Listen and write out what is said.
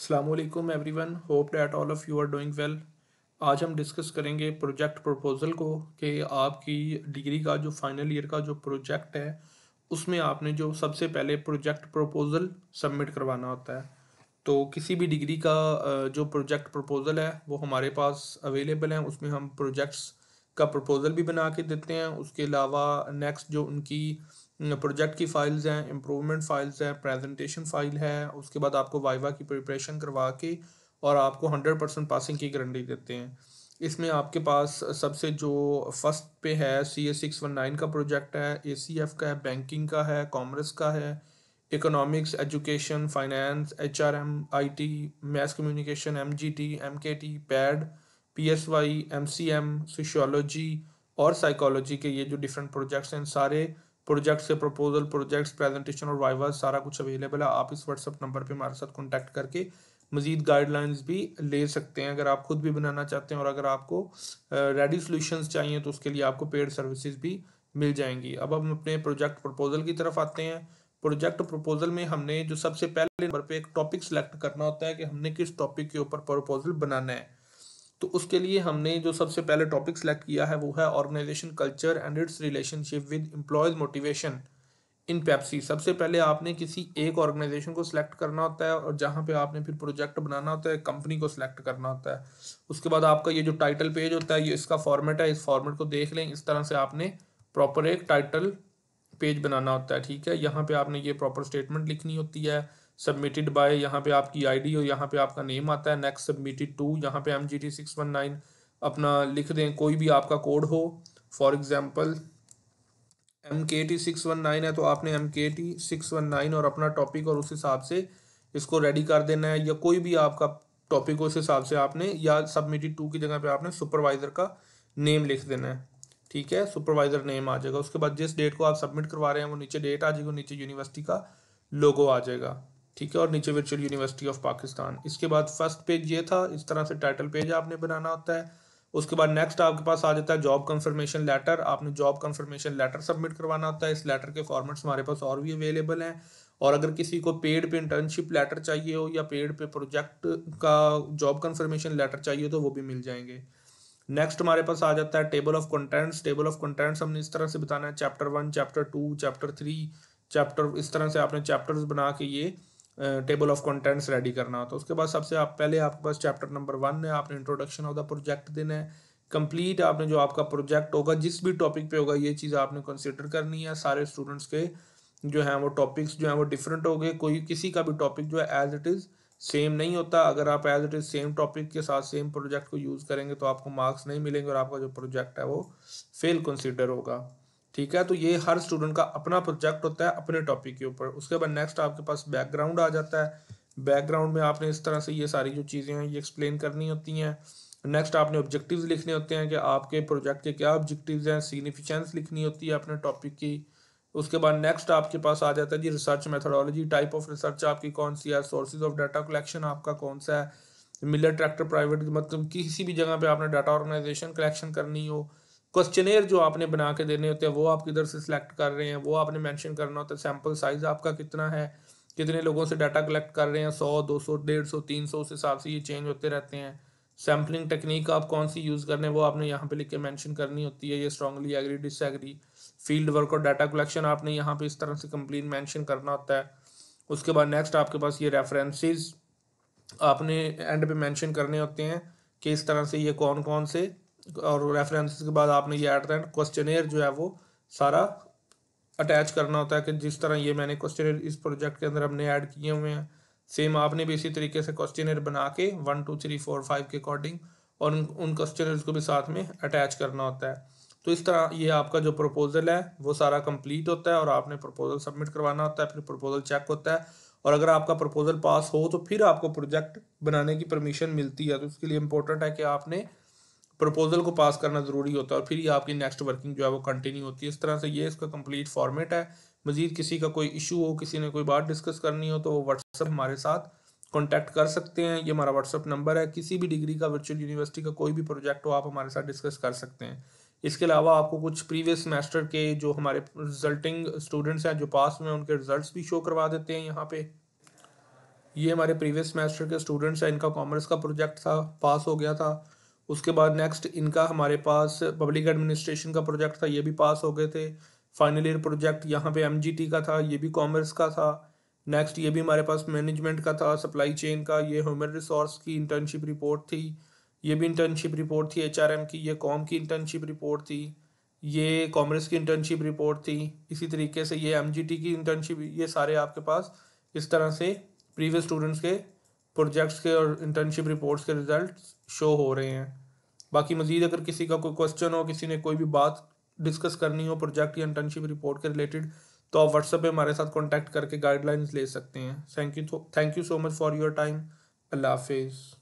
अस्सलामुअलैकुम everyone, hope that all of you are doing well. आज हम डिस्कस करेंगे प्रोजेक्ट प्रपोज़ल को कि आपकी डिग्री का जो फाइनल ईयर का जो प्रोजेक्ट है उसमें आपने जो सबसे पहले प्रोजेक्ट प्रपोज़ल सबमिट करवाना होता है। तो किसी भी डिग्री का जो प्रोजेक्ट प्रपोज़ल है वो हमारे पास अवेलेबल है। उसमें हम प्रोजेक्ट्स का प्रपोज़ल भी बना के देते हैं। उसके अलावा नेक्स्ट जो उनकी प्रोजेक्ट की फ़ाइल्स हैं, इम्प्रूवमेंट फ़ाइल्स हैं, प्रेजेंटेशन फ़ाइल है, उसके बाद आपको वाइवा की प्रिपरेशन करवा के और आपको 100% पासिंग की गारंटी देते हैं। इसमें आपके पास सबसे जो फर्स्ट पे है CA619 का प्रोजेक्ट है, ACF का है, बैंकिंग का है, कॉमर्स का है, economics, education, finance, HRM, IT, mess communication, MGT, MKT, pad, PSY, MCM, sociology और साइकोलॉजी के ये जो डिफरेंट प्रोजेक्ट्स हैं, सारे प्रोजेक्ट से प्रपोजल, प्रोजेक्ट्स, प्रेजेंटेशन और वाइवा सारा कुछ अवेलेबल है। आप इस व्हाट्सअप नंबर पे हमारे साथ कॉन्टैक्ट करके मज़ीद गाइडलाइंस भी ले सकते हैं अगर आप खुद भी बनाना चाहते हैं, और अगर आपको रेडी सॉल्यूशंस चाहिए तो उसके लिए आपको पेड सर्विसेज भी मिल जाएंगी। अब हम अपने प्रोजेक्ट प्रपोजल की तरफ आते हैं। प्रोजेक्ट प्रपोजल में हमने जो सबसे पहले नंबर पे एक टॉपिक सेलेक्ट करना होता है कि हमने किस टॉपिक के ऊपर प्रपोजल बनाना है। तो उसके लिए हमने जो सबसे पहले टॉपिक सेलेक्ट किया है वो है organisation culture and its relationship with employees motivation in Pepsi. सबसे पहले आपने किसी एक ऑर्गेनाइजेशन को सिलेक्ट करना होता है और जहाँ पे आपने फिर प्रोजेक्ट बनाना होता है, कंपनी को सिलेक्ट करना होता है। उसके बाद आपका ये जो टाइटल पेज होता है, ये इसका फॉर्मेट है, इस फॉर्मेट को देख लें। इस तरह से आपने प्रॉपर एक टाइटल पेज बनाना होता है। ठीक है, यहाँ पे आपने ये प्रॉपर स्टेटमेंट लिखनी होती है। सबमिटेड बाय, यहाँ पे आपकी आईडी और यहाँ पे आपका नेम आता है। नेक्स्ट सबमिटेड टू, यहाँ पे MGT619 अपना लिख दें, कोई भी आपका कोड हो। फॉर एग्जांपल MKT619 है तो आपने MKT619 और अपना टॉपिक और उस हिसाब से इसको रेडी कर देना है, या कोई भी आपका टॉपिक उस हिसाब से आपने, या सबमिटेड टू की जगह पे आपने सुपरवाइजर का नेम लिख देना है। ठीक है, सुपरवाइजर नेम आ जाएगा। उसके बाद जिस डेट को आप सबमिट करवा रहे हैं वो नीचे डेट आ जाएगी, नीचे यूनिवर्सिटी का लोगो आ जाएगा। ठीक है, और नीचे वर्चुअल यूनिवर्सिटी ऑफ पाकिस्तान। इसके बाद फर्स्ट पेज ये था, इस तरह से टाइटल पेज आपने बनाना होता है। उसके बाद नेक्स्ट आपके पास आ जाता है जॉब कंफर्मेशन लेटर। आपने जॉब कंफर्मेशन लेटर सबमिट करवाना होता है। इस लेटर के फॉर्मेट्स हमारे पास और भी अवेलेबल हैं, और अगर किसी को पेड पे इंटर्नशिप लेटर चाहिए हो या पेड पे प्रोजेक्ट का जॉब कंफर्मेशन लेटर चाहिए तो वो भी मिल जाएंगे। नेक्स्ट हमारे पास आ जाता है table of contents. Table of contents हमने इस तरह से बताना है, चैप्टर 1, चैप्टर 2, चैप्टर 3, चैप्टर, इस तरह से आपने चैप्टर्स बना के ये टेबल ऑफ कंटेंट्स रेडी करना होता है। उसके बाद सबसे आप पहले आपके पास चैप्टर नंबर 1 है, आपने इंट्रोडक्शन ऑफ द प्रोजेक्ट देना है। कंप्लीट आपने जो आपका प्रोजेक्ट होगा जिस भी टॉपिक पे होगा ये चीज़ आपने कंसिडर करनी है। सारे स्टूडेंट्स के जो हैं वो टॉपिक्स जो हैं वो डिफरेंट हो गए, कोई किसी का भी टॉपिक जो है एज इट इज़ सेम नहीं होता। अगर आप as it is same topic के साथ सेम प्रोजेक्ट को यूज़ करेंगे तो आपको मार्क्स नहीं मिलेंगे और आपका जो प्रोजेक्ट है वो फेल कंसिडर होगा। ठीक है, तो ये हर स्टूडेंट का अपना प्रोजेक्ट होता है अपने टॉपिक के ऊपर। उसके बाद नेक्स्ट आपके पास बैकग्राउंड आ जाता है। बैकग्राउंड में आपने इस तरह से ये सारी जो चीज़ें हैं ये एक्सप्लेन करनी होती हैं। नेक्स्ट आपने ऑब्जेक्टिव्स लिखने होते हैं कि आपके प्रोजेक्ट के क्या ऑब्जेक्टिव्स हैं। सिग्निफिकेंस लिखनी होती है अपने टॉपिक की। उसके बाद नेक्स्ट आपके पास आ जाता है जी research methodology. Type of research आपकी कौन सी है, सोर्सेज ऑफ डाटा कलेक्शन आपका कौन सा है। मिलर ट्रैक्टर प्राइवेट, मतलब किसी भी जगह पे आपने डाटा ऑर्गेनाइजेशन कलेक्शन करनी हो। क्वेश्चनेयर जो आपने बना के देने होते हैं वो आप किधर से सिलेक्ट कर रहे हैं वो आपने मेंशन करना होता है। सैंपल साइज आपका कितना है, कितने लोगों से डाटा कलेक्ट कर रहे हैं, 100, 200, 150, 300, उस हिसाब से ये चेंज होते रहते हैं। सैम्पलिंग टेक्निक आप कौन सी यूज़ करने वो आपने यहाँ पे लिख के मेंशन करनी होती है, ये strongly agree, disagree. Field work और डाटा कलेक्शन आपने यहाँ पे इस तरह से कंप्लीट मेंशन करना होता है। उसके बाद नेक्स्ट आपके पास ये रेफरेंसेस आपने एंड पे मेंशन करने होते हैं कि इस तरह से ये कौन कौन से, और रेफरेंसेस के बाद आपने ये एट द एंड क्वेश्चनेयर जो है वो सारा अटैच करना होता है कि जिस तरह ये मैंने क्वेश्चनेयर इस प्रोजेक्ट के अंदर हमने ऐड किए हुए हैं, सेम आपने भी इसी तरीके से क्वेश्चनेयर बना के 1, 2, 3, 4, 5 के अकॉर्डिंग और उन क्वेश्चनर्स को भी साथ में अटैच करना होता है। तो इस तरह ये आपका जो प्रपोजल है वो सारा कंप्लीट होता है और आपने प्रपोजल सबमिट करवाना होता है। फिर प्रपोजल चेक होता है और अगर आपका प्रपोजल पास हो तो फिर आपको प्रोजेक्ट बनाने की परमिशन मिलती है। तो उसके लिए इंपॉर्टेंट है कि आपने प्रपोजल को पास करना ज़रूरी होता है और फिर ही आपकी नेक्स्ट वर्किंग जो है वो कंटिन्यू होती है। इस तरह से ये इसका कंप्लीट फॉर्मेट है। मज़ीद किसी का कोई इशू हो, किसी ने कोई बात डिस्कस करनी हो तो वो व्हाट्सअप हमारे साथ कॉन्टैक्ट कर सकते हैं। ये हमारा व्हाट्सअप नंबर है। किसी भी डिग्री का वर्चुअल यूनिवर्सिटी का कोई भी प्रोजेक्ट हो आप हमारे साथ डिस्कस कर सकते हैं। इसके अलावा आपको कुछ प्रीवियस सेमेस्टर के जो हमारे रिजल्टिंग स्टूडेंट्स हैं जो पास में उनके रिजल्ट्स भी शो करवा देते हैं यहाँ पे। ये हमारे प्रीवियस सेमेस्टर के स्टूडेंट्स हैं, इनका कॉमर्स का प्रोजेक्ट था, पास हो गया था। उसके बाद नेक्स्ट इनका हमारे पास पब्लिक एडमिनिस्ट्रेशन का प्रोजेक्ट था, ये भी पास हो गए थे। फाइनल ईयर प्रोजेक्ट यहाँ पे एमजीटी का था, ये भी कॉमर्स का था। नेक्स्ट ये भी हमारे पास मैनेजमेंट का था, सप्लाई चेन का। ये ह्यूमन रिसोर्स की इंटर्नशिप रिपोर्ट थी, ये भी इंटर्नशिप रिपोर्ट थी एचआरएम की। ये कॉम की इंटर्नशिप रिपोर्ट थी, ये कॉमर्स की इंटर्नशिप रिपोर्ट थी। इसी तरीके से ये एमजीटी की इंटर्नशिप। ये सारे आपके पास इस तरह से प्रीवियस स्टूडेंट्स के प्रोजेक्ट्स के और इंटर्नशिप रिपोर्ट्स के रिजल्ट शो हो रहे हैं। बाकी मज़ीद अगर किसी का कोई क्वेश्चन हो, किसी ने कोई भी बात डिस्कस करनी हो प्रोजेक्ट या इंटर्नशिप रिपोर्ट के रिलेटेड, तो आप व्हाट्सएप पे हमारे साथ कांटेक्ट करके गाइडलाइंस ले सकते हैं। Thank you so much for your time. अल्लाह हाफिज़।